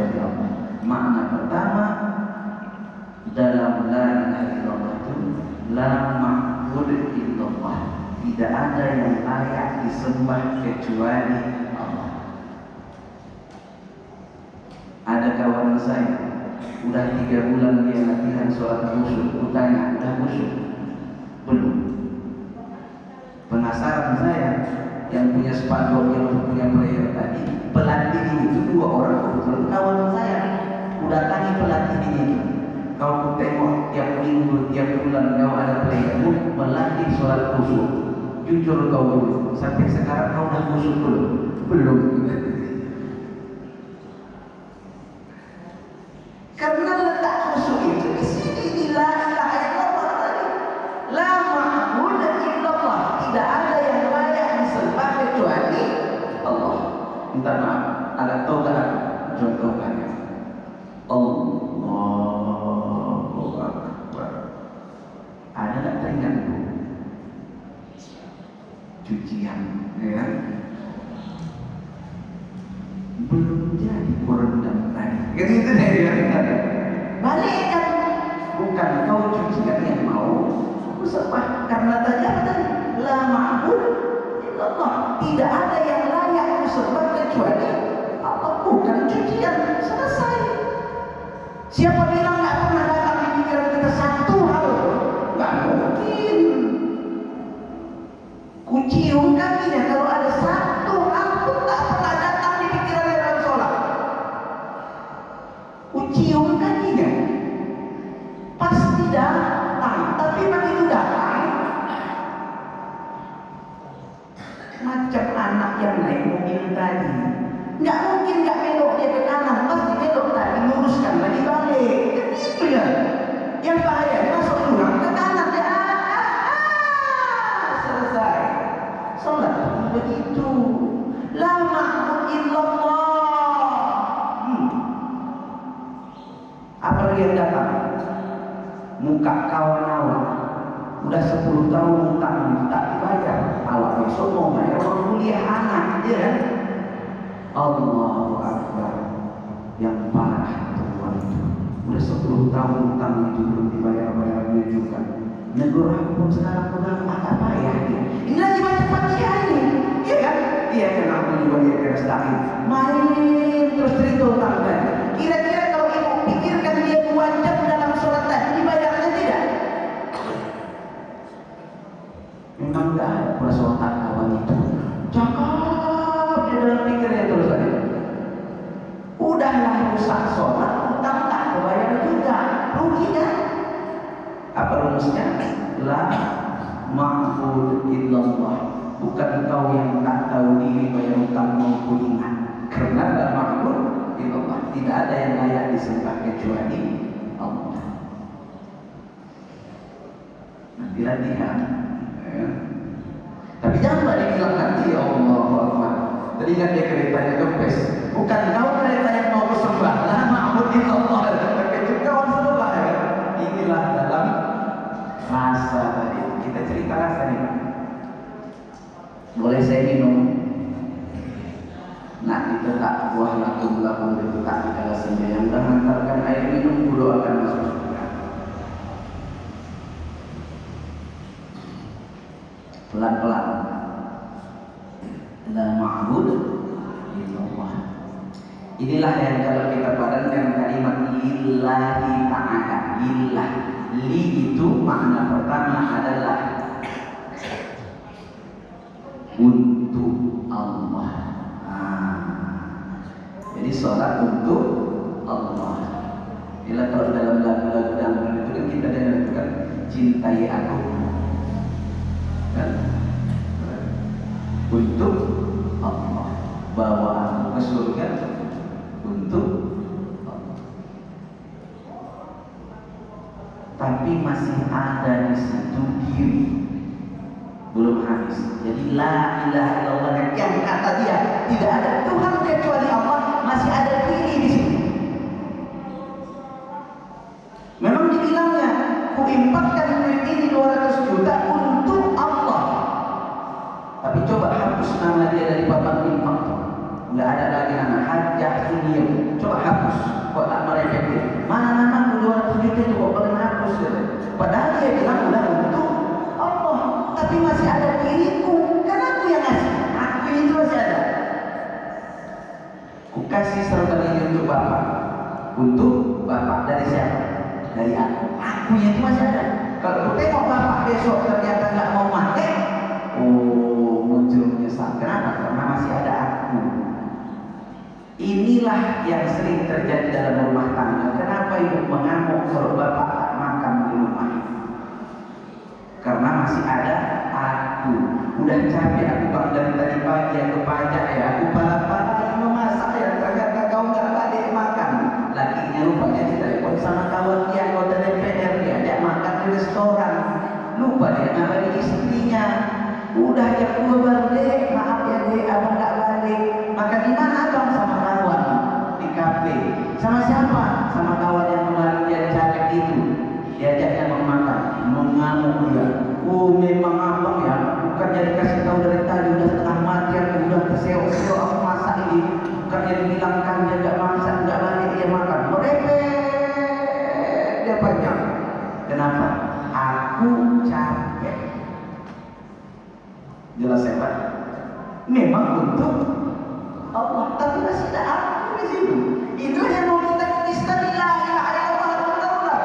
kecuali Allah. Makna pertama dalam la ilaha illallah itu la ma'bud illallah, tidak ada yang layak disembah kecuali Allah. Ada kawan saya udah 3 bulan dia latihan sholat khusyuk. Kutanya, udah khusyuk? Belum. Penasaran saya, yang punya spanduk, yang punya player tadi, pelatih itu 2 orang kebetulan kawan saya. Udah tanya pelatih ini, kau tengok tiap minggu, tiap bulan kau ada playermu melatih sholat khusyuk. Jujur kau dulu, sampai sekarang kau udah khusyuk belum? Belum. Karena letak khusyuk itu di sini, di la ilaha illallah tadi. La ma'bud illallah, tidak ada yang layak disembah kecuali Allah. Minta maaf, ada tahu tak contohnya? Allahu Akbar. Ada tak teringat bu? Cucian, ya? Belum jadi kurang tadi. Gitu deh ya. Balik kan? Bukan kau cucian yang mau sembah, karena tadi apa tadi? La ma'bud illallah, tidak ada yang layak disembah kecuali Allah. Bukan cucian, selesai. Siapa bilang nggak pernah datang di pikiran kita satu hal? Nggak mungkin. Kucium kakinya, kalau ada satu hal pun nggak pernah datang di pikiran dalam sholat. Kucium kakinya, pasti datang. Tapi begitu datang, macam anak yang naik mobil tadi, nggak mungkin nggak belok dia ke kanan, pasti belok tadi, luruskan lagi balik. Kan itu ya. Yang bahaya masuk jurang ke kanan ya, selesai. Sholat begitu. La ma'bud illallah. Apalagi yang datang? Muka kawan-kawan. Udah 10 tahun utang tak dibayar. Awak besok mau bayar orang kuliah anak, ya kan? Allahu Akbar. Yang parah teman itu. Udah 10 tahun utang itu belum dibayar-bayarnya juga. Negara pun sekarang udah agak payah dia. Ini lagi baca Fatihah ini, iya kan? Iya kan, aku juga dia keras tangan. Main terus cerita utang tadi. Kira-kira kalau ibu pikirkan dia 2 jam dalam sholat tadi, dibayarnya tidak? Memang tidak ada perasaan otak kawan itu. Cakap di dalam pikirnya terus tadi. Udahlah rusak sholat, utang tak dibayar juga, rugi kan? Apa rumusnya? La ma'bud illallah, bukan kau yang tak tahu diri bayar utang maupun ingat. Karena la ma'bud illallah, tidak ada yang layak disembah kecuali Allah. Nanti latihan, ya. Tapi jangan balik bilang nanti ya Allah. Tadi ingat dia keretanya kempes, bukan kau kereta yang mau bersembah. La ma'bud illallah, kawan sebelah ya. Inilah dalam rasa tadi. Kita cerita rasa nih. Boleh saya minum? Nah, kita tak buah lakum diletak di dalam senja yang menghantarkan air minum dulu akan masuk surga. Pelan-pelan. La ma'bud illallah. Inilah yang kalau kita padankan kalimat lillahi ta'ala. Lillah. Li itu makna pertama adalah untuk Allah. Jadi sholat untuk Allah. Bila kalau dalam lagu-lagu dangdut itu kan kita dengarkan cintai aku, kan? Untuk Allah, bawa aku ke surga untuk Allah. Tapi masih ada di situ diri, belum habis. Jadi la ilaha illallah yang kata dia tidak ada Tuhan kecuali Allah, masih ada diri di sini. Memang dibilangnya ku infakkan duit ini 200 juta untuk Allah. Tapi coba hapus nama dia dari papan infak. Enggak ada lagi nama hajjah dunia. Coba hapus. kok tak merepek dia. Mana nama 200 juta itu kok paling hapus ya. Padahal dia bilang udah untuk Allah, tapi masih ada diriku, karena aku yang ngasih. Aku itu masih ada. Ku kasih 100 ini untuk bapak. Untuk bapak dari siapa? Dari aku. Aku itu masih ada. Kalau ku tengok bapak besok ternyata nggak mau mati, oh muncul menyesal. Kenapa? Karena masih ada aku. Inilah yang sering terjadi dalam rumah tangga. Kenapa ibu mengamuk kalau bapak tak makan di rumah? Karena masih ada aku. Udah capek aku bang dari tadi pagi aku pajak ya, aku pala-pala memasak ya, ternyata kau nggak balik makan. Lakinya rupanya ditelepon sama kawan dia anggota DPR, diajak makan di restoran. Lupa dia ngabarin istrinya. Udah jam 2 baru dek, maaf ya dek, abang nggak balik. Maka di mana abang? Sama kawan di kafe. Sama siapa? Sama kawan yang kemarin dia cakap itu. Diajaknya makan, mengamuk dia. Oh memang abang ya, bukannya dikasih tahu dari tadi udah setengah mati, aku udah terseok-seok aku masak ini. Bukannya dibilangkan dia nggak masak, nggak balik dia makan. Merepek dia banyak. Kenapa? Aku capek. Jelas ya Pak? Memang untuk Allah, tapi masih ada aku di situ. Itulah yang mau kita menista la ilaha illallah.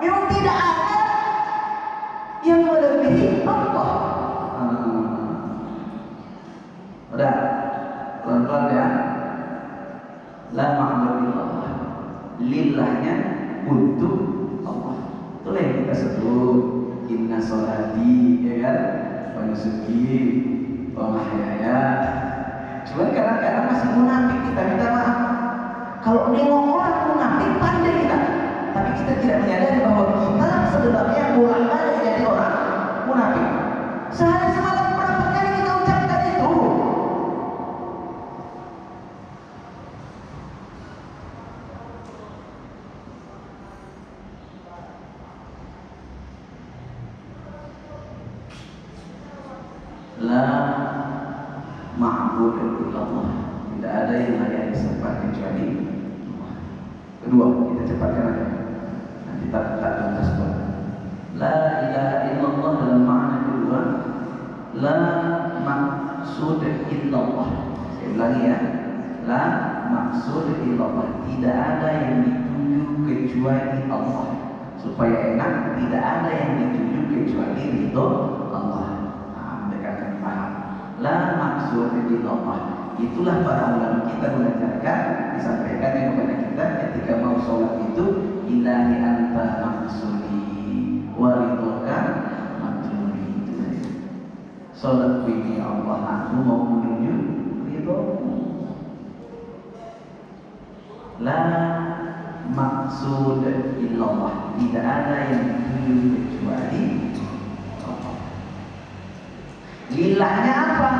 Memang tidak ada yang melebihi Allah. Udah, pelan-pelan ya. La ma'budu illallah. Lillahnya untuk Allah. Itulah yang kita sebut inna sholati, ya kan? Wa nusuki, wa mahyaya. Cuman kadang-kadang masih munafik kita, minta maaf. Kalau nengok orang munafik pandai kita, tapi kita tidak menyadari bahwa kita sebenarnya bolak-balik jadi orang munafik. Sehari semalam berapa kali kita ucapkan itu? La ma'budu illallah. Tidak ada yang layak disembah kecuali Allah. Kedua, kita cepatkan aja. Nanti tak tuntas pun. La ilaha illallah dalam makna kedua, la maksud illallah. Saya ulangi ya. La maksud illallah. Tidak ada yang dituju kecuali Allah. Supaya enak, tidak ada yang dituju kecuali ridho Allah. Mereka akan paham. La maksud illallah. Itulah para ulama kita mengajarkan, disampaikan kepada kita ketika mau sholat itu, ilahi anta maksudi wa ridhoka matlumi. Sholatku ini ya Allah, aku mau menuju ridhomu. La maksud illallah. Tidak ada yang dituju kecuali Allah. Lillahnya apa?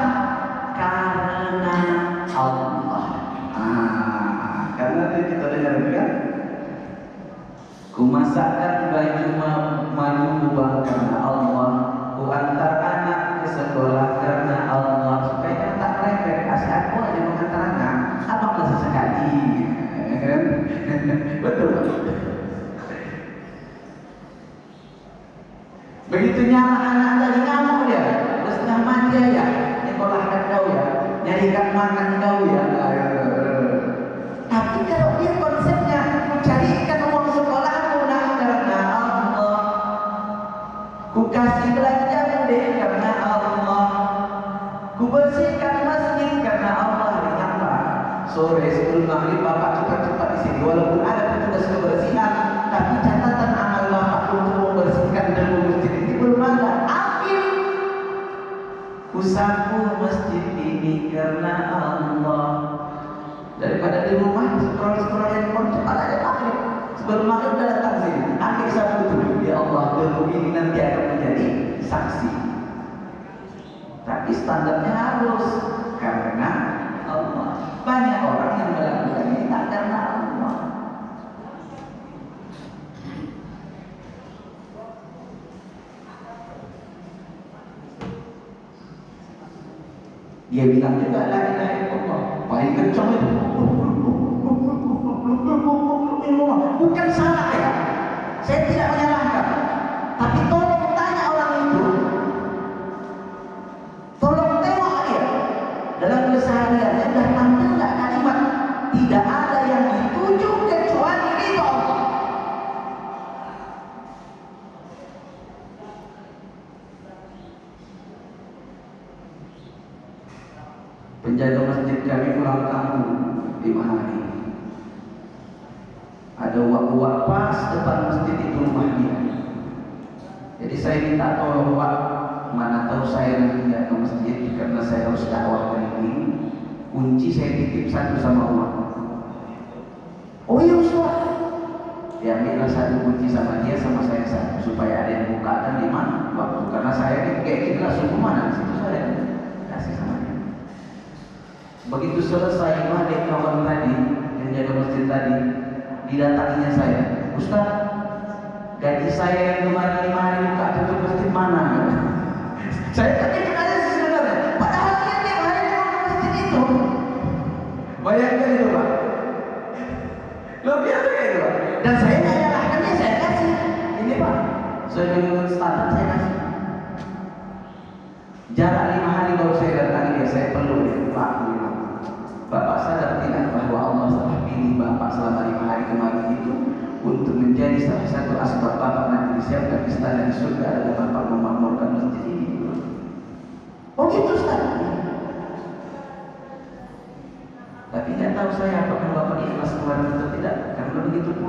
Karena Allah. Karena itu kita dengar kan? Ku masakkan baju majuku karena Allah. Ku antar anak ke sekolah karena Allah. Supaya kan tak merepek. Asal aku aja mengantar anak. Abang sesekali. Betul. Begitu nyala anak tadi ngamuk dia. Setengah mati ya. Nyekolahkan kau ya. Nyarikan makan kau ya. Tapi kalau dia konsepnya mencarikan uang sekolahmu nah karena Allah, ku kasih belanjamu deh karena Allah, ku bersihkan masjid karena Allah. Kenapa? Sore sebelum maghrib bapak cepat-cepat di sini. Walaupun ada petugas kebersihan, tapi catatan amal bapak untuk membersihkan debu masjid ini belum ada. Ambil. Ku sapu masjid ini karena Allah. Daripada di rumah scroll handphone cepat aja maghrib. Sebelum maghrib udah datang sini. Ambil sapu itu. Ya Allah, debu ini nanti akan menjadi saksi. Tapi standarnya harus karena Allah. Banyak orang yang melakukan ini tak karena Allah. Dia bilang juga la ilaha illallah. Paling kencang itu. hari. Ada uak-uak pas depan masjid itu rumahnya. Jadi saya minta tolong Pak, mana tahu saya nanti tidak ke masjid karena saya harus dakwah ini. Kunci saya titip satu sama uang. Oh iya Ustaz. Diambillah satu kunci sama dia, sama saya satu, supaya ada yang bukakan di mana waktu, karena saya ini kayak gitu langsung kemana di situ saya kasih sama dia. Begitu selesai ada kawan tadi yang jaga masjid tadi, didatanginya saya, Ustaz, gaji saya yang kemarin 5 hari buka tutup masjid mana? Saya terkejut aja sih sebenarnya, padahal dia tiap hari buka masjid itu. Bayangkan itu Pak, luar biasa itu Pak. Dan saya nggak nyalahkannya, saya kasih. Ini Pak, saya dengan standar saya kasih. Jarak 5 hari baru saya datangi dia, saya perlu ya Pak. Bapak sadar tidak bahwa Allah telah pilih Bapak selama 5 hari kemarin itu untuk menjadi salah satu asbab Bapak nanti disiapkan istana di surga adalah Bapak memakmurkan masjid ini. Oh gitu Ustaz. Tapi nggak tahu saya apakah Bapak ikhlas kemarin atau tidak, karena begitu pula